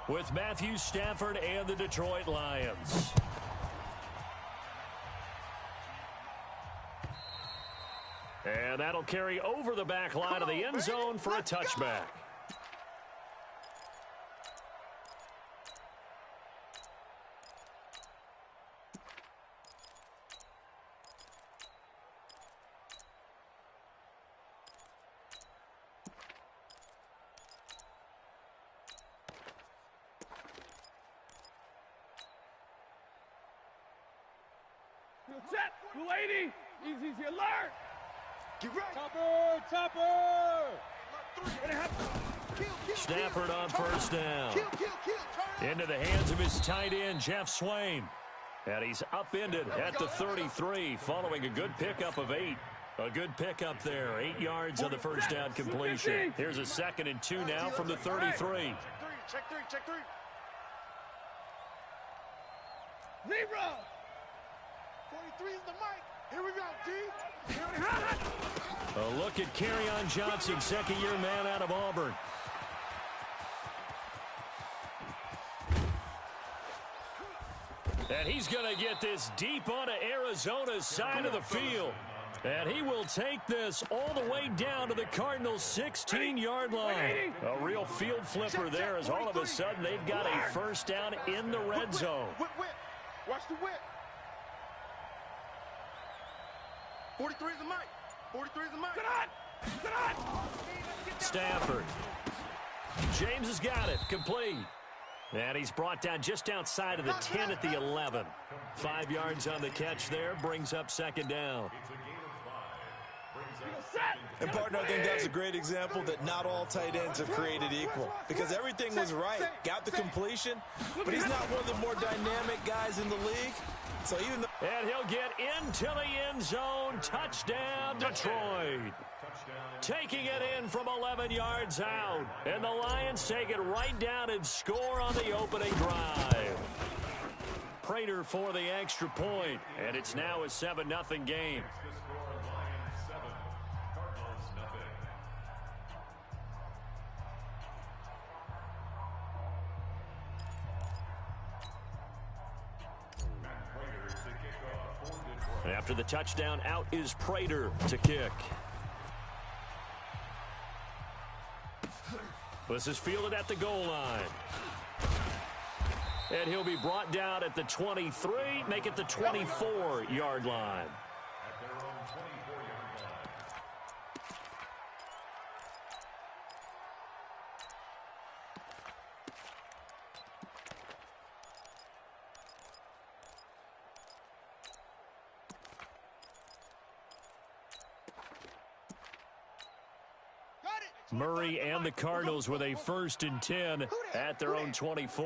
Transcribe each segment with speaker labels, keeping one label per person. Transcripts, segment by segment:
Speaker 1: with Matthew Stafford and the Detroit Lions. And that'll carry over the back line of the end zone for a touchback.
Speaker 2: Set, 280, easy, alert.
Speaker 3: Get ready.
Speaker 2: Topper.
Speaker 1: Stafford on first down. Into the hands of his tight end, Jeff Swain. And he's upended at the 33 following a good pickup of 8. A good pickup there. 8 yards on the first down completion. Here's a 2nd and 2 now from the 33.
Speaker 3: Check three.
Speaker 2: Zebra.
Speaker 3: 43 is the mic. Here we go, D.
Speaker 1: A look at Kerryon Johnson, 2nd-year man out of Auburn. And he's going to get this deep onto Arizona's side of the field. And he will take this all the way down to the Cardinals' 16-yard line. A real field flipper there as all of a sudden they've got a first down in the red zone.
Speaker 3: Whip. Watch the whip. 43 is the mic.
Speaker 2: Get on.
Speaker 1: Stafford. James has got it. Complete. And he's brought down just outside of the 10 at the 11. 5 yards on the catch there. Brings up 2nd down.
Speaker 4: And, partner, I think that's a great example that not all tight ends are created equal. Because everything was right. Got the completion, but he's not one of the more dynamic guys in the league. So even though...
Speaker 1: And he'll get into the end zone. Touchdown, Detroit. Taking it in from 11 yards out. And the Lions take it right down and score on the opening drive. Prater for the extra point. And it's now a 7-0 game. And after the touchdown, out is Prater to kick. This is fielded at the goal line. And he'll be brought down at the 23, make it the 24-yard line. Murray and the Cardinals with a 1st and 10 at their own 24.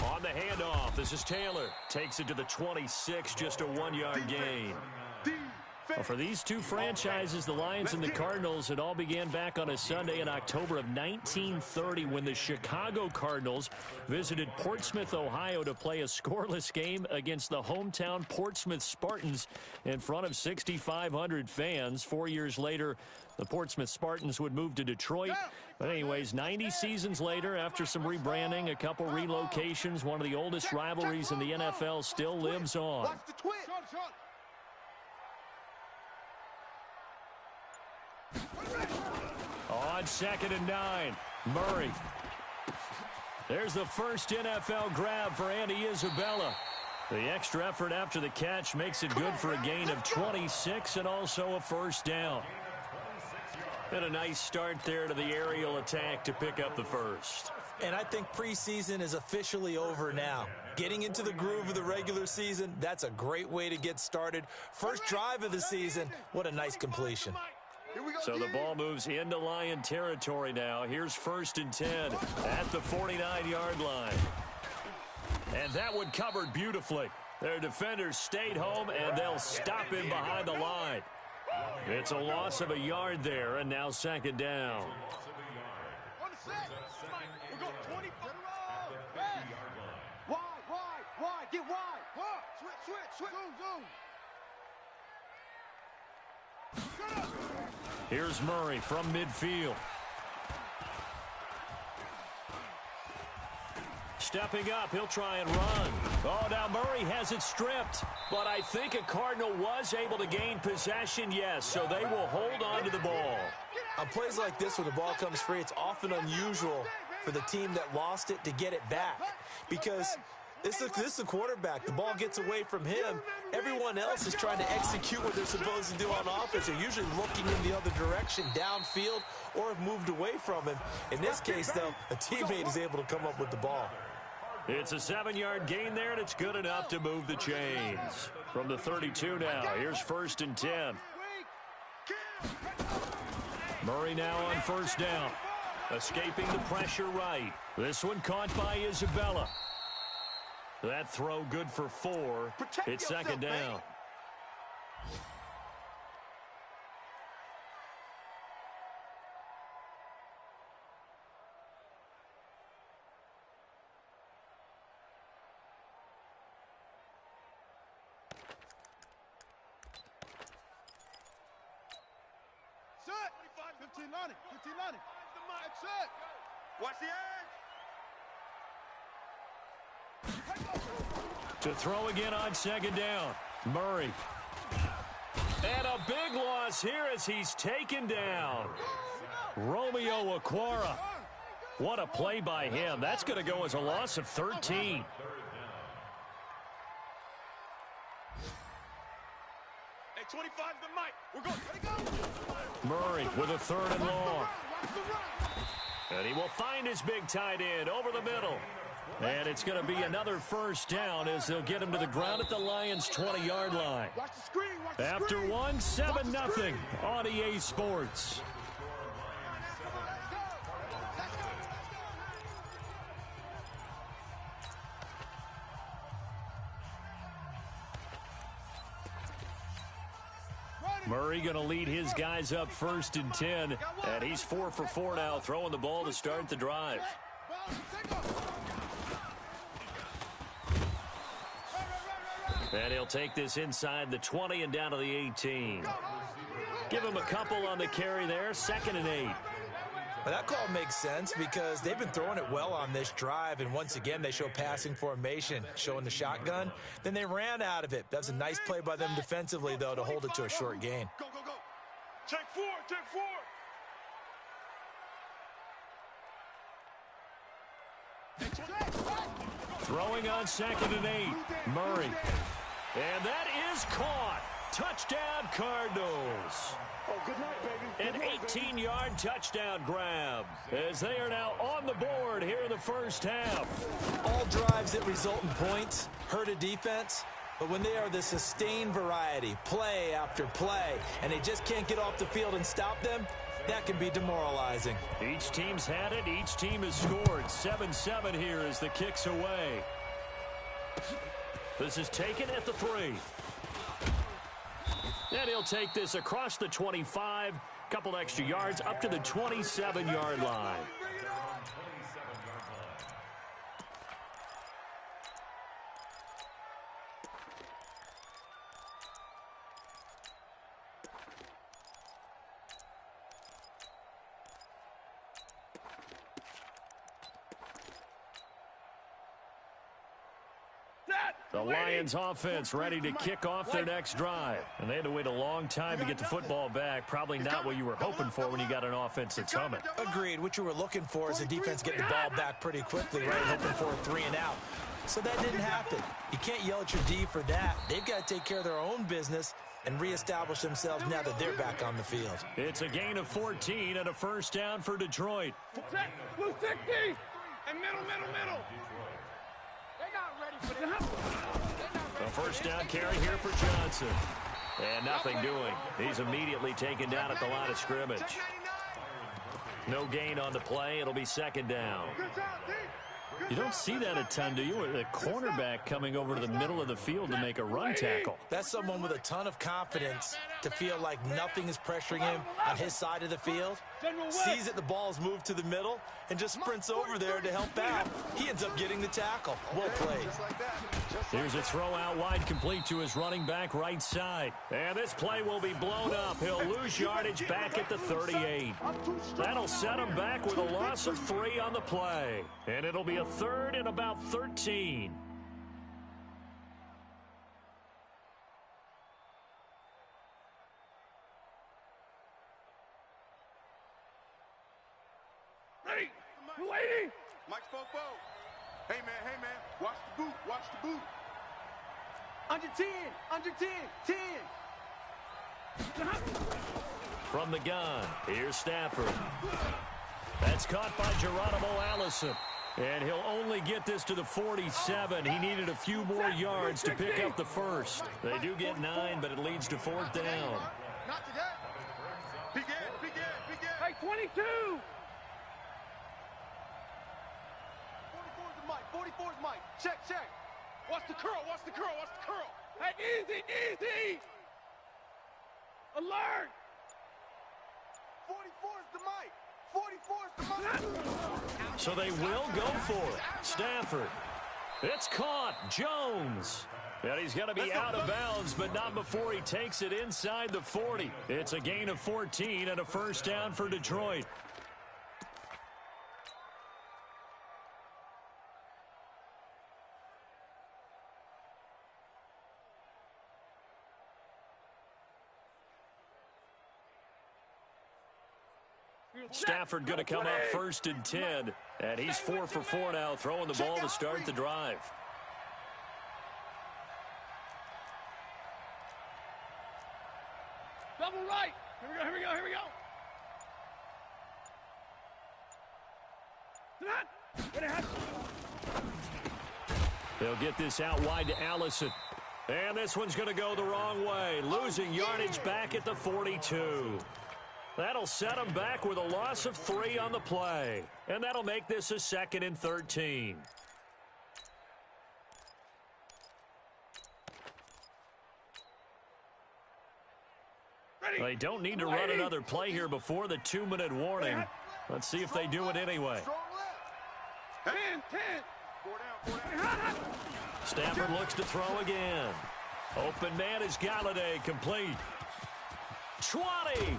Speaker 1: On the handoff, this is Taylor. Takes it to the 26, just a 1-yard gain. Well, for these two franchises, the Lions and the Cardinals, it all began back on a Sunday in October of 1930 when the Chicago Cardinals visited Portsmouth, Ohio to play a scoreless game against the hometown Portsmouth Spartans in front of 6,500 fans. 4 years later, the Portsmouth Spartans would move to Detroit. But anyways, 90 seasons later, after some rebranding, a couple relocations, one of the oldest rivalries in the NFL still lives on. On 2nd and 9, Murray. There's the first NFL grab for Andy Isabella. The extra effort after the catch makes it good for a gain of 26 and also a first down. And a nice start there to the aerial attack to pick up the first.
Speaker 4: And I think preseason is officially over now. Getting into the groove of the regular season, that's a great way to get started. First drive of the season, what a nice completion.
Speaker 1: So the ball moves into Lion territory now. Here's 1st and 10 at the 49-yard line. And that one covered beautifully. Their defenders stayed home, and they'll stop him behind the line. It's a loss of a yard there, and now 2nd down.
Speaker 3: Wide, get wide. Switch. Zoom.
Speaker 1: Here's Murray from midfield. Stepping up, he'll try and run. Oh, now Murray has it stripped. But I think a Cardinal was able to gain possession, yes, so they will hold on to the ball.
Speaker 4: On plays like this where the ball comes free, it's often unusual for the team that lost it to get it back. Because this is a quarterback. The ball gets away from him. Everyone else is trying to execute what they're supposed to do on offense. They're usually looking in the other direction, downfield, or have moved away from him. In this case, though, a teammate is able to come up with the ball.
Speaker 1: It's a 7-yard gain there, and it's good enough to move the chains. From the 32 now, here's 1st and 10. Murray now on 1st down. Escaping the pressure right. This one caught by Isabella. That throw good for 4. It's 2nd down.
Speaker 3: Set. 15 on it. 15 on it. Set. Watch the edge.
Speaker 1: To throw again on 2nd down. Murray. And a big loss here as he's taken down. Romeo Okwara. What a play by him. That's going to go as a loss of 13.
Speaker 3: Hey, 25 the mic. We're going. Ready, go.
Speaker 1: Murray with a 3rd and long. And he will find his big tight end over the middle. And it's going to be another 1st down as they'll get him to the ground at the Lions' 20-yard line. After 1, 7-0 on EA Sports. Murray going to lead his guys up 1st and 10. And he's 4 for 4 now, throwing the ball to start the drive. And he'll take this inside the 20 and down to the 18. Give him a couple on the carry there. 2nd and 8.
Speaker 4: Well, that call makes sense because they've been throwing it well on this drive, and once again they show passing formation, showing the shotgun. Then they ran out of it. That's a nice play by them defensively, though, to hold it to a short gain.
Speaker 3: Go, go, go. Take 4, take 4.
Speaker 1: Throwing on 2nd and 8. Murray. And that is caught. Touchdown, Cardinals.
Speaker 3: Oh, good night, baby.
Speaker 1: An 18-yard touchdown grab as they are now on the board here in the 1st half.
Speaker 4: All drives that result in points hurt a defense, but when they are the sustained variety, play after play, and they just can't get off the field and stop them, that can be demoralizing.
Speaker 1: Each team's had it. Each team has scored. 7-7 here as the kick's away. This is taken at the 3. And he'll take this across the 25, couple extra yards up to the 27-yard line. The Lions offense ready to kick off their next drive. And they had to wait a long time to get the football back. Probably not what you were hoping for when you got an offense that's humming.
Speaker 4: Agreed. What you were looking for is the defense getting the ball back pretty quickly, right? Hoping for a 3 and out. So that didn't happen. You can't yell at your D for that. They've got to take care of their own business and reestablish themselves now that they're back on the field.
Speaker 1: It's a gain of 14 and a 1st down for Detroit.
Speaker 2: Blue 60. And middle. They're not ready for this.
Speaker 1: A 1st down carry here for Johnson. And nothing doing. He's immediately taken down at the line of scrimmage. No gain on the play. It'll be 2nd down. You don't see that a ton, do you? A cornerback coming over to the middle of the field to make a run tackle.
Speaker 4: That's someone with a ton of confidence to feel like nothing is pressuring him on his side of the field. Sees that the ball's moved to the middle and just sprints over there to help out. He ends up getting the tackle. Well played.
Speaker 1: Here's a throw out wide, complete to his running back right side. And this play will be blown up. He'll lose yardage back at the 38. That'll set him back with a loss of 3 on the play. And it'll be a a third and about 13.
Speaker 2: Ready? 280.
Speaker 3: Mike Spopo. Hey, man, watch the boot, watch the boot.
Speaker 5: Under 10, under 10, 10.
Speaker 1: From the gun, here's Stafford. That's caught by Geronimo Allison. And he'll only get this to the 47. He needed a few more yards to pick up the first. They do get 9, but it leads to 4th down.
Speaker 3: Not today. Big Ed.
Speaker 2: Hey, 22.
Speaker 5: 44's Mike, 44's Mike. Check. Watch the curl.
Speaker 2: Hey, easy. Alert.
Speaker 5: 44's the Mike. 44's the Mike.
Speaker 1: So they will go for it. Stafford. It's caught. Jones. And he's going to be out of bounds, but not before he takes it inside the 40. It's a gain of 14 and a first down for Detroit. Stafford going to come up 1st and 10, and he's 4 for 4 now, throwing the ball to start the drive.
Speaker 2: Double right. Here we go.
Speaker 1: They'll get this out wide to Allison. And this one's going to go the wrong way, losing yardage back at the 42. That'll set them back with a loss of 3 on the play. And that'll make this a 2nd and 13. They don't need to run another play here before the 2-minute warning. Let's see if they do it anyway.
Speaker 2: 10.
Speaker 1: Stafford looks to throw again. Open man is Galladay, complete. 20.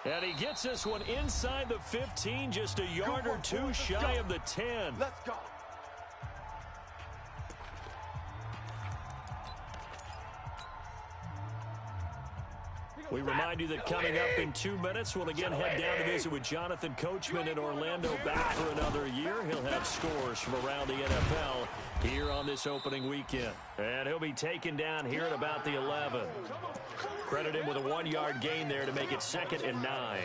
Speaker 1: And he gets this one inside the 15, just a yard or two shy of the 10.
Speaker 5: Let's go.
Speaker 1: We remind you that coming up in 2 minutes, we'll again head down to visit with Jonathan Coachman in Orlando, back for another year. He'll have scores from around the NFL here on this opening weekend. And he'll be taken down here at about the 11. Credit him with a 1-yard gain there to make it 2nd and 9.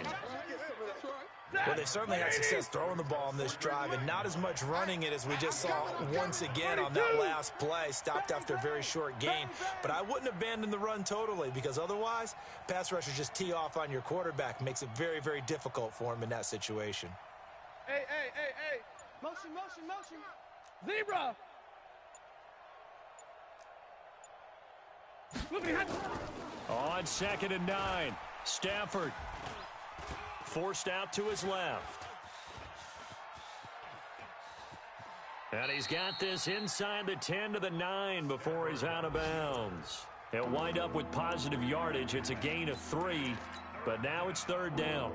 Speaker 4: Well, they certainly had success throwing the ball on this drive, and not as much running it as we just saw once again on that last play. Stopped after a very short gain. But I wouldn't abandon the run totally, because otherwise, pass rushers just tee off on your quarterback. Makes it very, very difficult for him in that situation.
Speaker 2: Hey.
Speaker 5: Motion.
Speaker 2: Zebra.
Speaker 1: On 2nd and 9, Stafford forced out to his left. And he's got this inside the 10 to the 9 before he's out of bounds. He'll wind up with positive yardage. It's a gain of 3, but now it's 3rd down.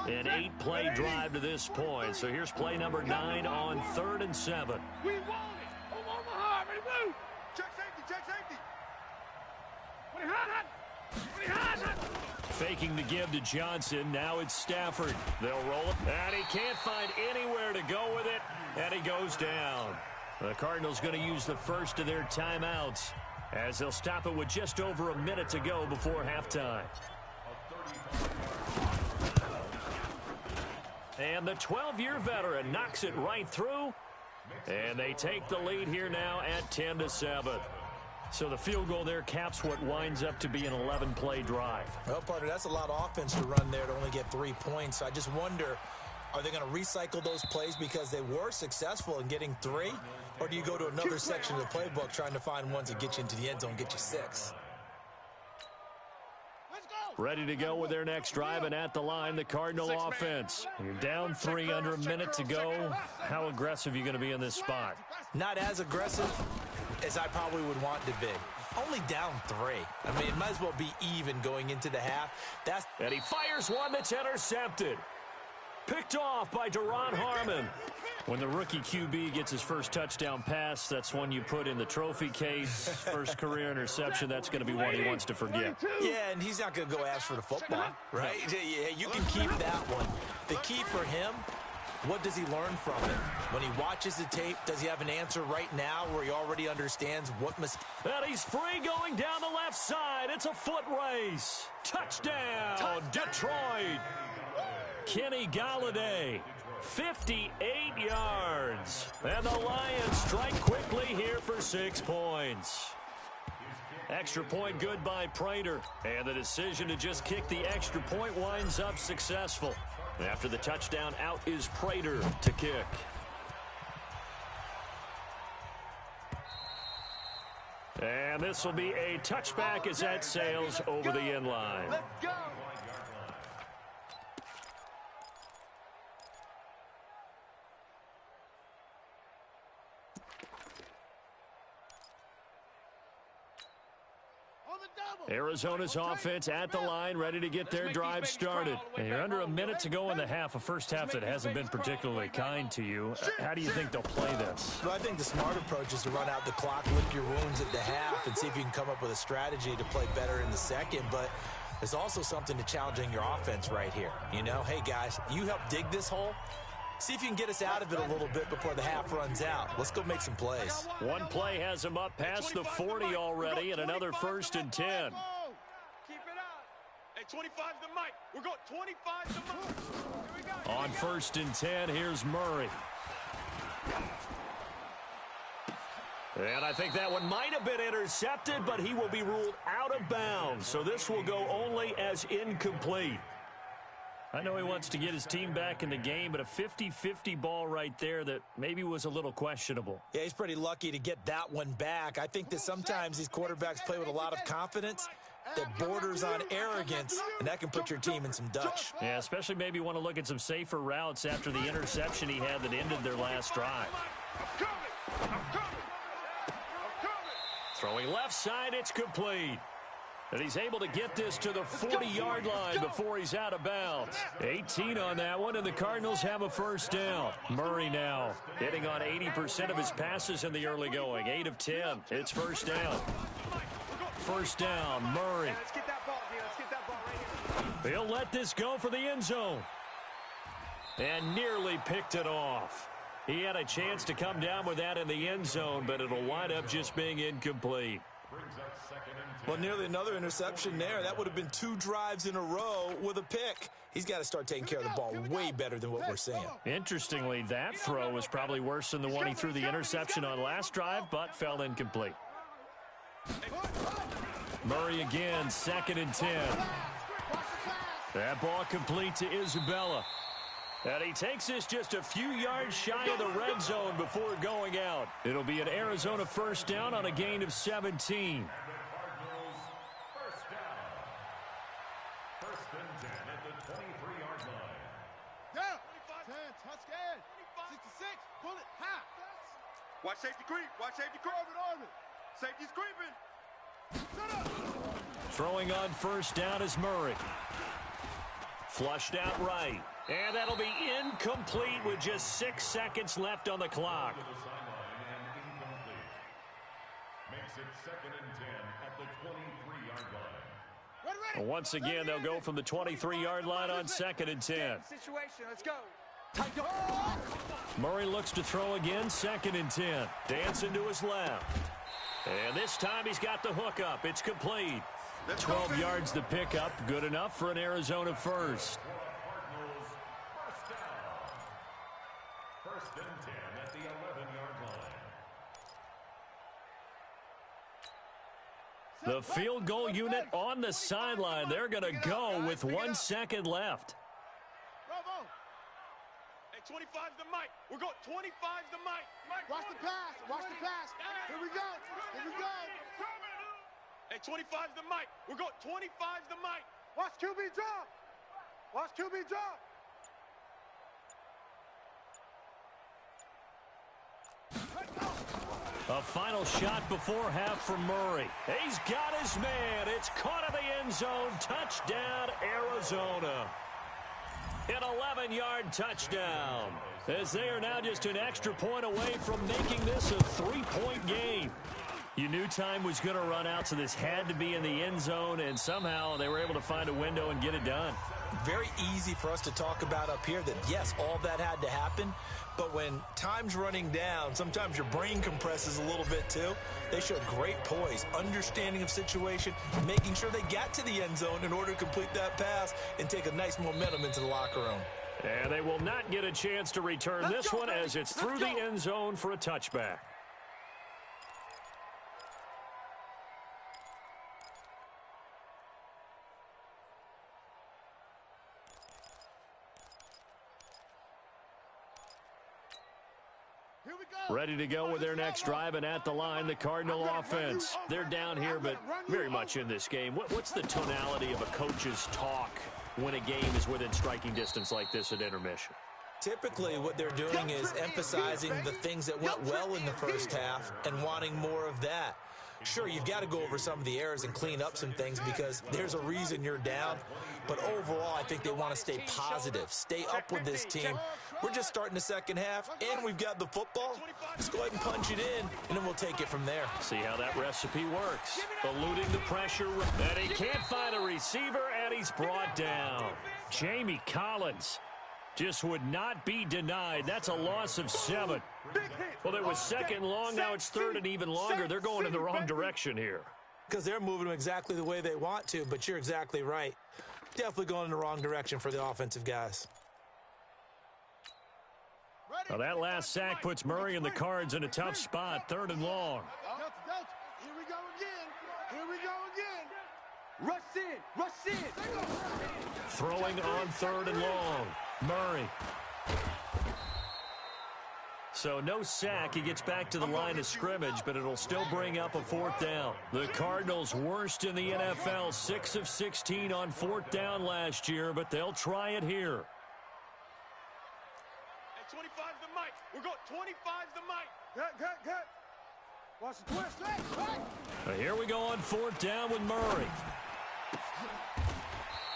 Speaker 1: An 8-play drive to this point. So here's play number 9 on 3rd and 7.
Speaker 2: We want it. Omaha, ready, move.
Speaker 3: Check safety.
Speaker 2: Hot.
Speaker 1: Faking the give to Johnson. Now it's Stafford. They'll roll it. And he can't find anywhere to go with it. And he goes down. The Cardinals going to use the first of their timeouts, as they'll stop it with just over a minute to go before halftime. And the 12-year veteran knocks it right through. And they take the lead here now at 10-7. So the field goal there caps what winds up to be an 11-play drive.
Speaker 4: Well, partner, that's a lot of offense to run there to only get 3 points. I just wonder, are they going to recycle those plays because they were successful in getting 3? Or do you go to another section of the playbook trying to find ones that get you into the end zone, get you 6?
Speaker 1: Ready to go with their next drive, and at the line, the Cardinal offense. You're down 3 under a minute to go. How aggressive are you going to be in this spot?
Speaker 4: Not as aggressive as I probably would want to be. Only down 3. I mean, it might as well be even going into the half.
Speaker 1: And he fires one that's intercepted. Picked off by Deron Harmon. When the rookie QB gets his first touchdown pass, that's one you put in the trophy case. First career interception, that's going to be one he wants to forget.
Speaker 4: Yeah, and he's not going to go ask for the football, right? Yeah, you can keep that one. The key for him, what does he learn from it? When he watches the tape, does he have an answer right now where he already understands what mistake?
Speaker 1: And he's free going down the left side. It's a foot race. Touchdown, Detroit. Kenny Galladay, 58 yards. And the Lions strike quickly here for 6 points. Extra point good by Prater. And the decision to just kick the extra point winds up successful. After the touchdown, out is Prater to kick. And this will be a touchback as that sails over the end line.
Speaker 5: Let's go.
Speaker 1: Arizona's offense at the line, ready to get their drive started. And you're under a minute to go in the half, a first half that hasn't been particularly kind to you. How do you think they'll play this?
Speaker 4: Well, I think the smart approach is to run out the clock, lick your wounds at the half, and see if you can come up with a strategy to play better in the second. But there's also something to challenging your offense right here. You know, hey, guys, you help dig this hole. See if you can get us out of it a little bit before the half runs out. Let's go make some plays.
Speaker 1: One play has him up past the 40 already, and another 1st and 10.
Speaker 3: Keep it up. Hey, 25's the mic. We're going 25's the mic. Here we go.
Speaker 1: On 1st and 10, here's Murray. And I think that one might have been intercepted, but he will be ruled out of bounds. So this will go only as incomplete. I know he wants to get his team back in the game, but a 50-50 ball right there that maybe was a little questionable.
Speaker 4: Yeah, he's pretty lucky to get that one back. I think that sometimes these quarterbacks play with a lot of confidence that borders on arrogance, and that can put your team in some Dutch.
Speaker 1: Yeah, especially maybe want to look at some safer routes after the interception he had that ended their last drive. Throwing left side, it's complete. And he's able to get this to the 40-yard line before he's out of bounds. 18 on that one, and the Cardinals have a first down. Murray now hitting on 80% of his passes in the early going. 8 of 10. It's first down. First down, Murray.
Speaker 5: Let's get that ball, dude. Let's get that ball right here.
Speaker 1: He'll let this go for the end zone. And nearly picked it off. He had a chance to come down with that in the end zone, but it'll wind up just being incomplete.
Speaker 4: Well, nearly another interception there. That would have been 2 drives in a row with a pick. He's got to start taking care of the ball way better than what we're seeing.
Speaker 1: Interestingly, that throw was probably worse than the one he threw the interception on last drive, but fell incomplete. Murray again, 2nd and 10. That ball complete to Isabella. And he takes this just a few yards shy of the red zone before going out. It'll be an Arizona first down on a gain of 17.
Speaker 3: Watch safety creep. Watch safety creep. Safety's creeping.
Speaker 1: Throwing on first down is Murray. Flushed out right. And that'll be incomplete with just 6 seconds left on the clock.
Speaker 6: Makes it 2nd and 10 at the 23-yard line.
Speaker 1: Once again, they'll go from the 23-yard line on 2nd and 10.
Speaker 5: Situation. Let's go.
Speaker 1: Murray looks to throw again, 2nd and 10. Dancing to his left. And this time he's got the hook up. It's complete. 12 yards the pickup. Good enough for an Arizona first.
Speaker 6: First and 10 at the 11-yard line.
Speaker 1: The field goal unit on the sideline. They're going to go with 1 second left.
Speaker 3: Bravo. Hey, 25's the mic. We're going 25's the mic.
Speaker 5: Watch the pass. Watch the pass. Here we go. Here we go.
Speaker 3: Hey, 25's the mic. We're going 25's the mic.
Speaker 5: Watch QB drop. Watch QB drop.
Speaker 1: A final shot before half from Murray. He's got his man. It's caught in the end zone. Touchdown, Arizona. An 11-yard touchdown, as they are now just an extra point away from making this a 3-point game. You knew time was going to run out, so this had to be in the end zone, and somehow they were able to find a window and get it done.
Speaker 4: Very easy for us to talk about up here that, yes, all that had to happen, but when time's running down, sometimes your brain compresses a little bit too. They showed great poise, understanding of situation, making sure they got to the end zone in order to complete that pass and take a nice momentum into the locker room.
Speaker 1: And they will not get a chance to return this one as it's through the end zone for a touchback. Ready to go with their next drive, and at the line, the Cardinal offense. They're down here, but very much in this game. What's the tonality of a coach's talk when a game is within striking distance like this at intermission?
Speaker 4: Typically, what they're doing is emphasizing the things that went well in the first half and wanting more of that. Sure, you've got to go over some of the errors and clean up some things because there's a reason you're down. But overall, I think they want to stay positive, stay up with this team. We're just starting the second half, and we've got the football. Let's go ahead and punch it in, and then we'll take it from there.
Speaker 1: See how that recipe works. Eluding the pressure, and he can't find a receiver, and he's brought down. Jamie Collins just would not be denied. That's a loss of 7. Well, it was second long. Now it's third and even longer. They're going in the wrong direction here.
Speaker 4: Because they're moving them exactly the way they want to, but you're exactly right. Definitely going in the wrong direction for the offensive guys.
Speaker 1: Well, that last sack puts Murray and the Cards in a tough spot. Third and long.
Speaker 5: Here we go again. Here we go again. Rush in. Rush in.
Speaker 1: Throwing on third and long. Murray. So no sack. He gets back to the line of scrimmage, but it'll still bring up a 4th down. The Cardinals worst in the NFL, 6 of 16 on 4th down last year, but they'll try it here.
Speaker 3: Hey, 25's the mic. We're going 25's the mic.
Speaker 5: Cut. Watch the twist.
Speaker 1: Here we go on 4th down with Murray.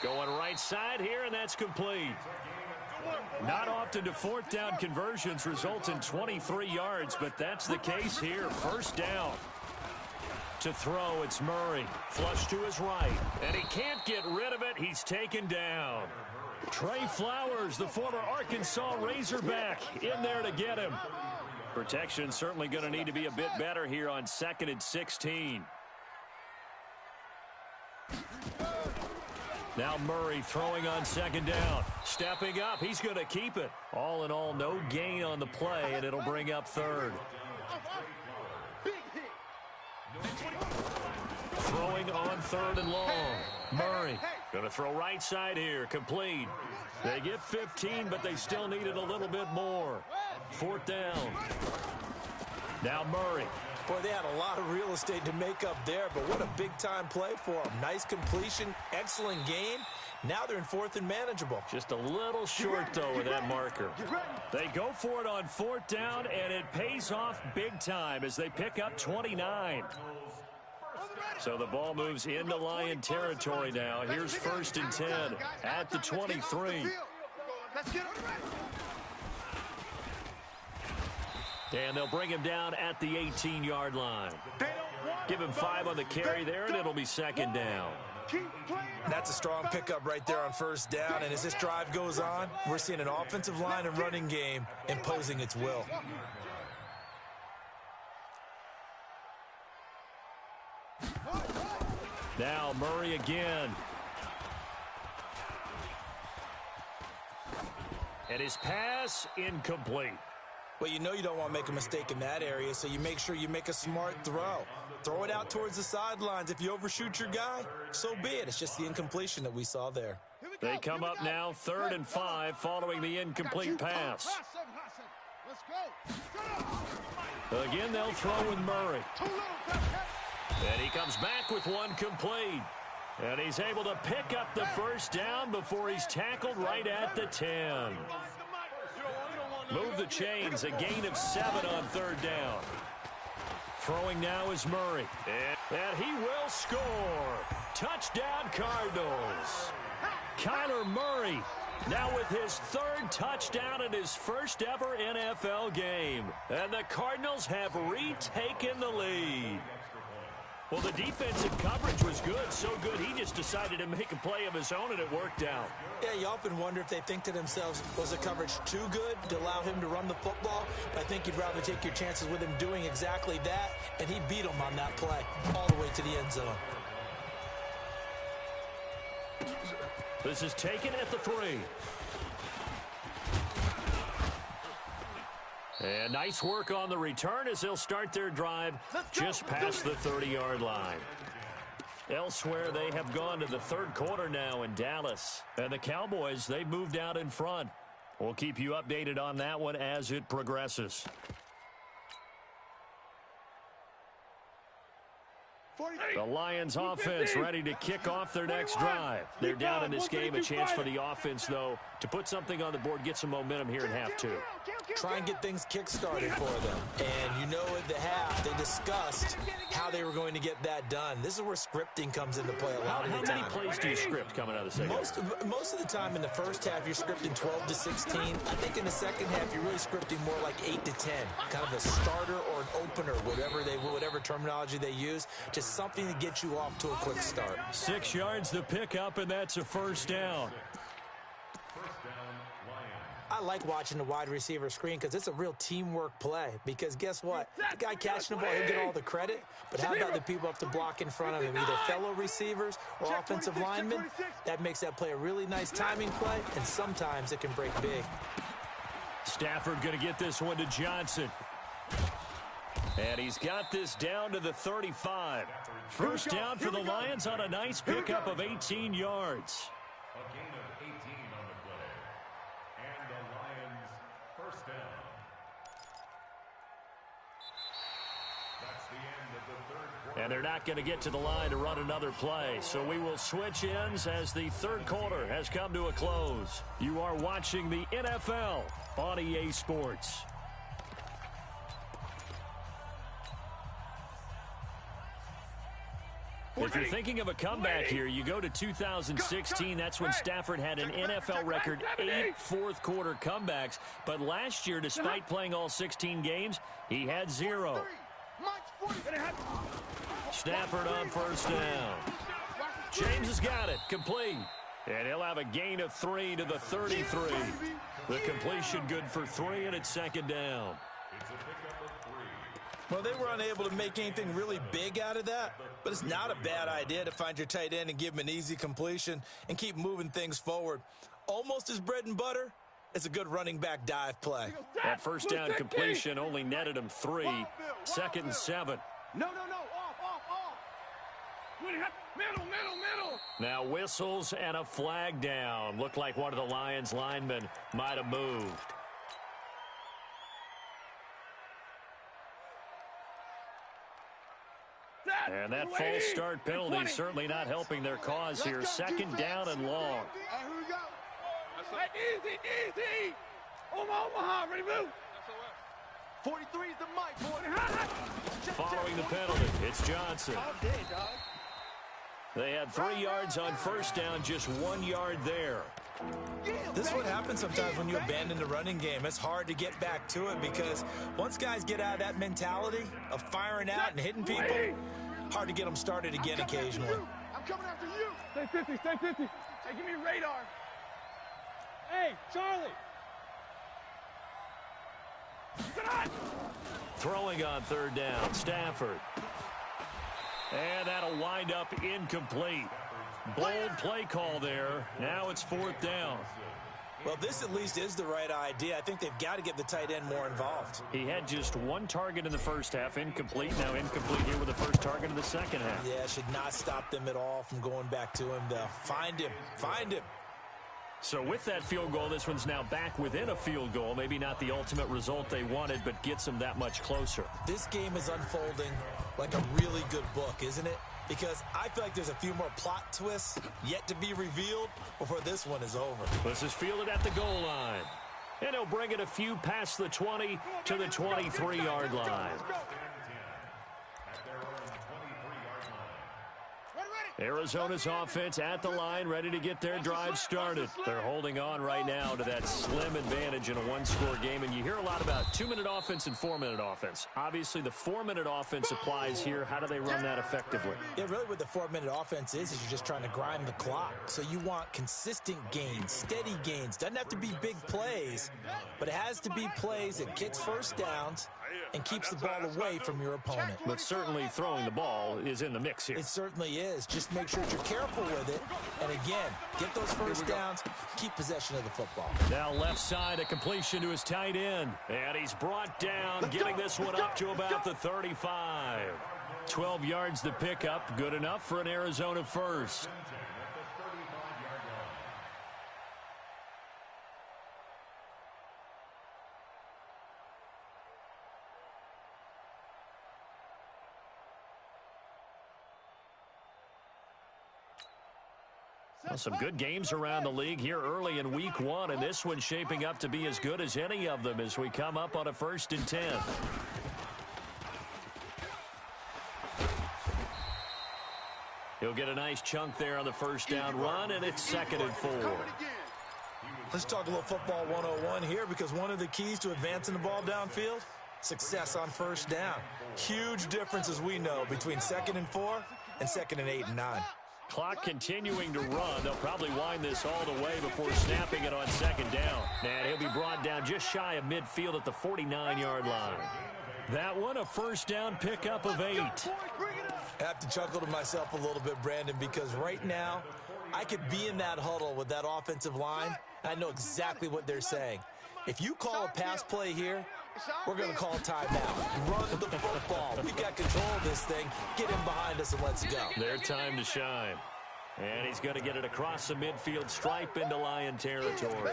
Speaker 1: Going right side here, and that's complete. Not often do 4th down conversions result in 23 yards, but that's the case here. 1st down. To throw, it's Murray. Flush to his right, and he can't get rid of it. He's taken down. Trey Flowers, the former Arkansas Razorback, in there to get him. Protection certainly going to need to be a bit better here on 2nd and 16. Now Murray throwing on 2nd down. Stepping up. He's going to keep it. All in all, no gain on the play, and it'll bring up 3rd. Throwing on 3rd and long. Murray going to throw right side here. Complete. They get 15, but they still needed a little bit more. 4th down. Now Murray.
Speaker 4: Boy, they had a lot of real estate to make up there, but what a big-time play for them. Nice completion, excellent game. Now they're in 4th and manageable.
Speaker 1: Just a little short, though, with that marker. They go for it on 4th down, and it pays off big time as they pick up 29. So the ball moves into Lion territory now. Here's 1st and 10 at the 23.
Speaker 5: Let's get him.
Speaker 1: And they'll bring him down at the 18-yard line. Give him 5 on the carry there, and it'll be 2nd down.
Speaker 4: That's a strong pickup right there on 1st down, and as this drive goes on, we're seeing an offensive line and running game imposing its will.
Speaker 1: Now Murray again. And his pass incomplete.
Speaker 4: Well, you know you don't want to make a mistake in that area, so you make sure you make a smart throw. Throw it out towards the sidelines. If you overshoot your guy, so be it. It's just the incompletion that we saw there.
Speaker 1: They come up now 3rd and 5 following the incomplete pass. Again, they'll throw with Murray. And he comes back with one complete. And he's able to pick up the 1st down before he's tackled right at the 10. Move the chains, a gain of 7 on 3rd down. Throwing now is Murray. And he will score. Touchdown, Cardinals. Kyler Murray Now with his third touchdown in his first ever NFL game. And the Cardinals have retaken the lead. Well, the defensive coverage was good, so good he just decided to make a play of his own, and it worked out.
Speaker 4: Yeah, you often wonder if they think to themselves, was the coverage too good to allow him to run the football? But I think you'd rather take your chances with him doing exactly that, and he beat him on that play all the way to the end zone.
Speaker 1: This is taken at the 3. And nice work on the return as they'll start their drive just past the 30-yard line. Elsewhere, they have gone to the third quarter now in Dallas. And the Cowboys, they've moved out in front. We'll keep you updated on that one as it progresses. The Lions offense ready to kick off their next drive. They're down in this game. A chance for the offense, though, to put something on the board, get some momentum here in half 2.
Speaker 4: Try and get things kick-started for them. And you know at the half, they discussed how they were going to get that done. This is where scripting comes into play a lot of the time.
Speaker 1: How many plays do you script coming out of the second half?
Speaker 4: Most of the time in the first half, you're scripting 12 to 16. I think in the second half, you're really scripting more like 8 to 10. Kind of a starter or an opener, whatever terminology they use. Just something to get you off to a quick start.
Speaker 1: 6 yards the pickup, and that's a first down.
Speaker 4: I like watching the wide receiver screen because it's a real teamwork play. Because guess what? The guy catching the ball, he'll get all the credit. But how about the people up the block in front of him? Either fellow receivers or offensive linemen. That makes that play a really nice timing play, and sometimes it can break big.
Speaker 1: Stafford going to get this one to Johnson. And he's got this down to the 35. First down for the Lions on a nice pickup of 18 yards.
Speaker 6: A gain of 18 on the play. And the Lions first down. That's the end of the third quarter.
Speaker 1: And they're not going to get to the line to run another play. So we will switch ends as the third quarter has come to a close. You are watching the NFL on EA Sports. If you're thinking of a comeback here, you go to 2016. That's when Stafford had an NFL record 8 fourth-quarter comebacks. But last year, despite playing all 16 games, he had 0. Stafford on first down. James has got it. Complete. And he'll have a gain of 3 to the 33. The completion good for 3, and it's second down.
Speaker 6: It's a pickup of 3.
Speaker 4: Well, they were unable to make anything really big out of that, but it's not a bad idea to find your tight end and give him an easy completion and keep moving things forward. Almost his bread and butter. It's a good running back dive play.
Speaker 1: That first down completion only netted him 3. Second and 7.
Speaker 5: No, off.
Speaker 2: Middle.
Speaker 1: Now whistles and a flag down. Looked like one of the Lions linemen might have moved. And that false start penalty certainly not helping their cause here. Second down and long.
Speaker 5: Here we go.
Speaker 2: Easy. Omaha, ready, move.
Speaker 5: 43 is the mic, boy.
Speaker 1: Following the penalty, it's Johnson.
Speaker 2: All day, dog.
Speaker 1: They had 3 yards on first down, just 1 yard there.
Speaker 4: This is what happens sometimes when you abandon the running game. It's hard to get back to it because once guys get out of that mentality of firing out and hitting people, hard to get them started again occasionally.
Speaker 5: I'm coming after you.
Speaker 2: Stay 50. Hey, give me radar. Hey, Charlie.
Speaker 1: Throwing on third down, Stafford. And that'll wind up incomplete. Bold play call there. Now it's fourth down.
Speaker 4: Well, this at least is the right idea. I think they've got to get the tight end more involved.
Speaker 1: He had just 1 target in the first half, incomplete. Now incomplete here with the first target in the second half.
Speaker 4: Yeah, should not stop them at all from going back to him, though. Find him.
Speaker 1: So with that field goal, this one's now back within a field goal. Maybe not the ultimate result they wanted, but gets them that much closer.
Speaker 4: This game is unfolding like a really good book, isn't it? Because I feel like there's a few more plot twists yet to be revealed before this one is over.
Speaker 1: This is fielded at the goal line. And he'll bring it a few past the 20 to the 23-yard line.
Speaker 6: At their own 23-yard line.
Speaker 5: Ready.
Speaker 1: Arizona's offense at the line, ready to get their drive started. They're holding on right now to that slim advantage in a one-score game, and you hear a lot about 2-minute offense and 4-minute offense. Obviously, the 4-minute offense applies here. How do they run that effectively?
Speaker 4: Yeah, really what the 4-minute offense is you're just trying to grind the clock. So you want consistent gains, steady gains. Doesn't have to be big plays, but it has to be plays that gets first downs and keeps the ball away from your opponent.
Speaker 1: But certainly throwing the ball is in the mix here.
Speaker 4: It certainly is. Just make sure that you're careful with it. And again, get those first downs, keep possession of the football.
Speaker 1: Now left side, a completion to his tight end. And he's brought down, getting this one up to about the 35. 12 yards to pick up. Good enough for an Arizona first. Well, some good games around the league here early in week 1, and this one's shaping up to be as good as any of them as we come up on a 1st and 10. He'll get a nice chunk there on the first down run, and it's 2nd and 4.
Speaker 4: Let's talk a little football 101 here, because one of the keys to advancing the ball downfield, success on first down. Huge difference, as we know, between 2nd and 4 and 2nd and 8 and 9.
Speaker 1: Clock continuing to run. They'll probably wind this all the way before snapping it on 2nd down. And he'll be brought down just shy of midfield at the 49-yard line. That one, a first down pickup of 8.
Speaker 4: I have to chuckle to myself a little bit, Brandon, because right now I could be in that huddle with that offensive line. I know exactly what they're saying. If you call a pass play here, we're going to call timeout. Run the football. We got control of this thing. Get him behind us and let's go.
Speaker 1: Their time to shine. And he's going to get it across the midfield stripe into Lion territory.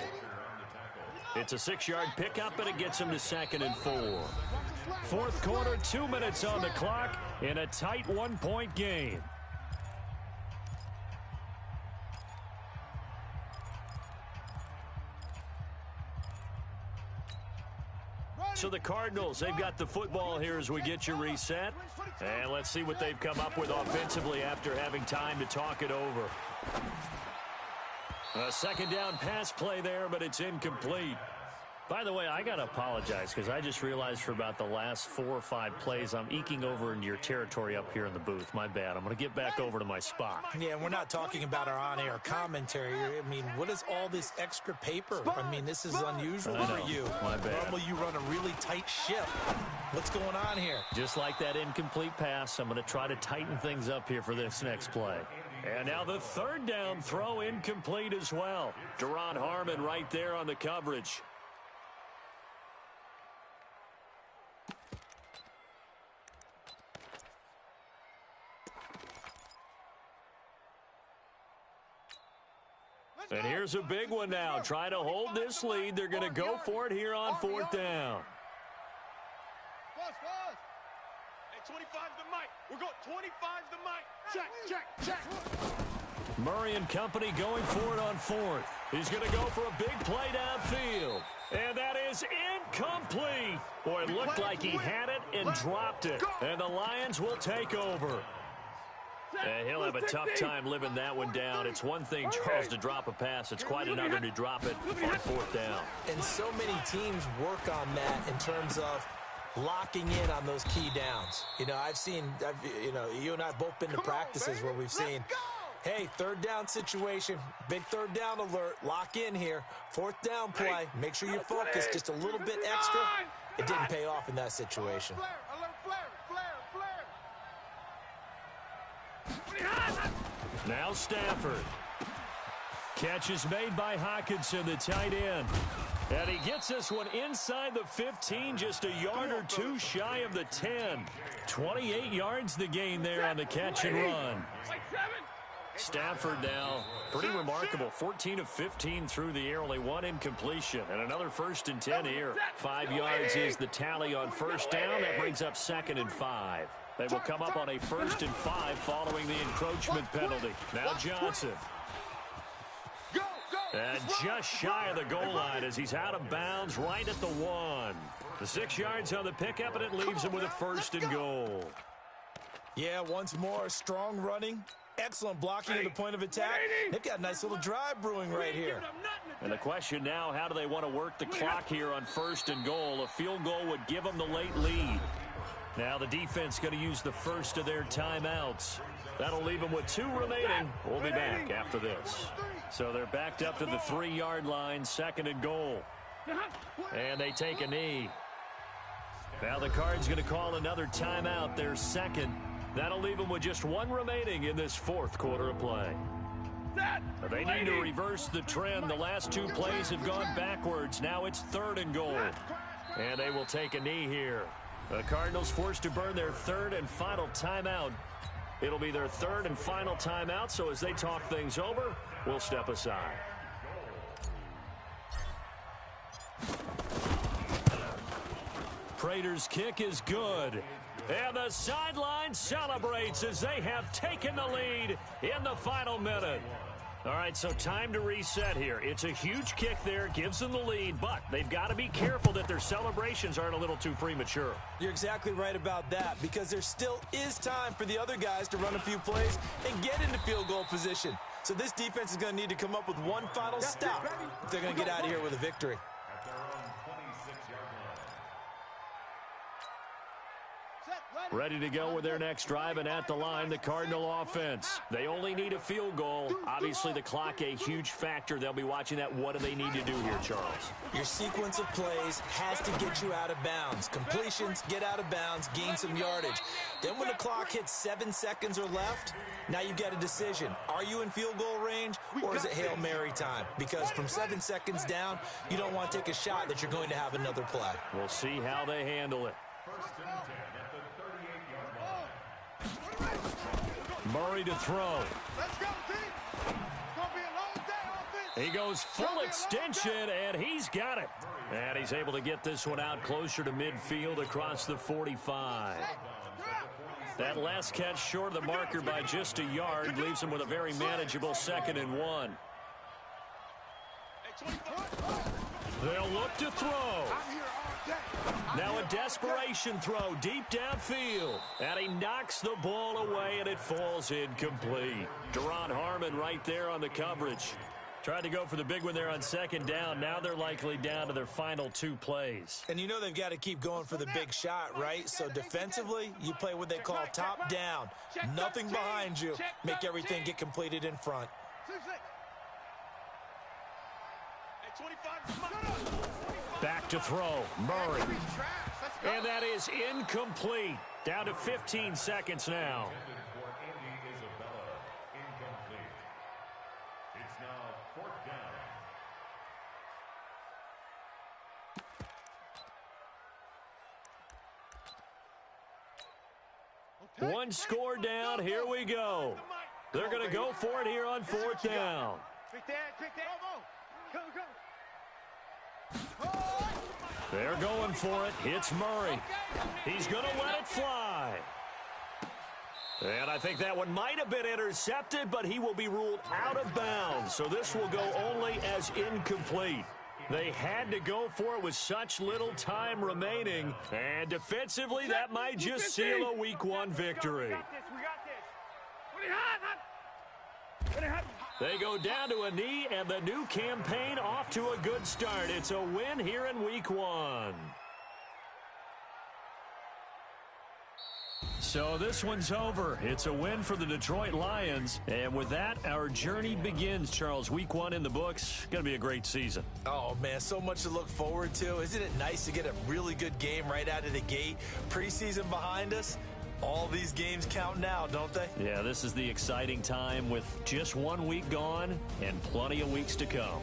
Speaker 1: It's a 6-yard pickup, and it gets him to 2nd and 4. 4th quarter, 2 minutes on the clock in a tight 1-point game. So the Cardinals, they've got the football here as we get you reset. And let's see what they've come up with offensively after having time to talk it over. A 2nd down pass play there, but it's incomplete. By the way, I got to apologize because I just realized for about the last 4 or 5 plays, I'm eking over into your territory up here in the booth. My bad. I'm going to get back over to my spot.
Speaker 4: Yeah, we're not talking about our on-air commentary. I mean, what is all this extra paper? I mean, this is unusual for you.
Speaker 1: My bad.
Speaker 4: Normally, you run a really tight ship. What's going on here?
Speaker 1: Just like that incomplete pass, I'm going to try to tighten things up here for this next play. And now the 3rd down throw incomplete as well. Deron Harmon right there on the coverage. And here's a big one now. Trying to hold this lead. They're going to go for it here on 4th down.
Speaker 5: Hey, 25's the mic. We're going 25's the mic. Check.
Speaker 1: Murray and company going for it on 4th. He's going to go for a big play downfield. And that is incomplete. Boy, it looked like he had it and dropped it. And the Lions will take over. And he'll have a tough time living that one down. It's one thing, Charles, to drop a pass. It's quite another to drop it on 4th down.
Speaker 4: And so many teams work on that in terms of locking in on those key downs. You know, you and I have both been to practices where we've seen, hey, 3rd down situation, big 3rd down alert, lock in here. 4th down play, make sure you're focused just a little bit extra. It didn't pay off in that situation.
Speaker 1: Now Stafford. Catch is made by Hockenson, the tight end. And he gets this one inside the 15, just a yard or 2 shy of the 10. 28 yards the gain there on the catch and run. Stafford now, pretty remarkable. 14 of 15 through the air, only 1 incompletion. And another 1st and 10 here. 5 yards is the tally on 1st down. That brings up 2nd and 5. They will come up on a 1st and 5 following the encroachment penalty. Now Johnson. And just shy of the goal line as he's out of bounds right at the 1. The 6 yards on the pickup, and it leaves him with a 1st and goal.
Speaker 4: Yeah, once more, strong running Excellent blocking at the point of attack. They've got a nice little drive brewing right here.
Speaker 1: And the question now, how do they want to work the clock here on 1st and goal? A field goal would give them the late lead. Now the defense going to use the first of their timeouts. That'll leave them with 2 remaining. We'll be back after this. So they're backed up to the 3-yard line, 2nd and goal. And they take a knee. Now the Cards going to call another timeout, their 2nd. That'll leave them with just 1 remaining in this 4th quarter of play. They need to reverse the trend. The last 2 plays have gone backwards. Now it's 3rd and goal. And they will take a knee here. The Cardinals forced to burn their 3rd and final timeout. It'll be their 3rd and final timeout, so as they talk things over, we'll step aside. Prater's kick is good. And the sideline celebrates as they have taken the lead in the final minute. All right, so time to reset here. It's a huge kick there, gives them the lead, but they've got to be careful that their celebrations aren't a little too premature.
Speaker 4: You're exactly right about that, because there still is time for the other guys to run a few plays and get into field goal position. So this defense is going to need to come up with one final stop if they're going to get out of here with a victory.
Speaker 1: Ready to go with their next drive, and at the line, the Cardinal offense. They only need a field goal. Obviously, the clock a huge factor. They'll be watching that. What do they need to do here, Charles?
Speaker 4: Your sequence of plays has to get you out of bounds. Completions, get out of bounds, gain some yardage. Then when the clock hits 7 seconds or left, now you've got a decision. Are you in field goal range, or is it Hail Mary time? Because from 7 seconds down, you don't want to take a shot that you're going to have another play.
Speaker 1: We'll see how they handle it. Murray to throw.
Speaker 3: Let's go, team. It's going to be a long day offense.
Speaker 1: He goes full extension, and he's got it. And he's able to get this one out closer to midfield across the 45. That last catch short of the marker by just a yard leaves him with a very manageable 2nd and 1. They'll look to throw. Now a desperation throw deep downfield. And he knocks the ball away, and it falls incomplete. Deron Harmon right there on the coverage. Tried to go for the big one there on 2nd down. Now they're likely down to their final 2 plays.
Speaker 4: And you know they've got to keep going for the big shot, right? So defensively, you play what they call top down. Nothing behind you. Make everything get completed in front.
Speaker 1: Back to throw. Murray. And that is incomplete. Down to 15 seconds now. One score down. Here we go. They're going to go for it here on 4th down. They're going for it. It's Murray. He's going to let it fly. And I think that one might have been intercepted, but he will be ruled out of bounds. So this will go only as incomplete. They had to go for it with such little time remaining. And defensively, that might just seal a Week 1 victory. They go down to a knee, and the new campaign off to a good start. It's a win here in Week 1. So this one's over. It's a win for the Detroit Lions. And with that, our journey begins, Charles. Week 1 in the books. Going to be a great season.
Speaker 4: Oh, man, so much to look forward to. Isn't it nice to get a really good game right out of the gate? Preseason behind us. All these games count now, don't they?
Speaker 1: Yeah, this is the exciting time with just 1 week gone and plenty of weeks to come.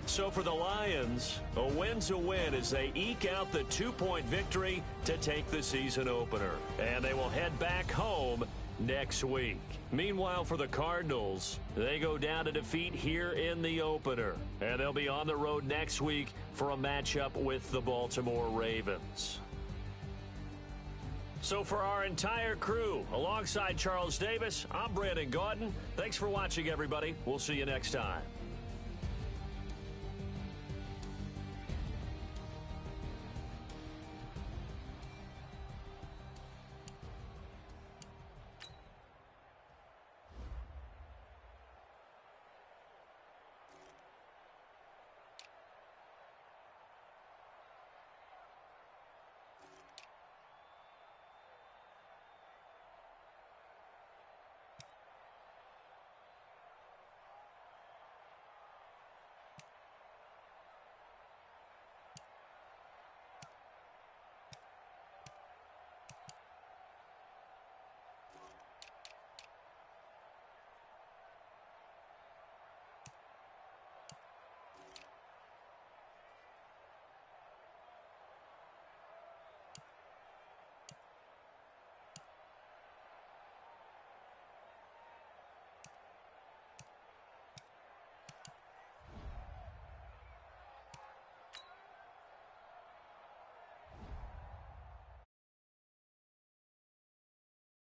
Speaker 1: So for the Lions, a win's a win as they eke out the 2-point victory to take the season opener. And they will head back home next week. Meanwhile, for the Cardinals, they go down to defeat here in the opener. And they'll be on the road next week for a matchup with the Baltimore Ravens. So for our entire crew, alongside Charles Davis, I'm Brandon Gautin. Thanks for watching, everybody. We'll see you next time.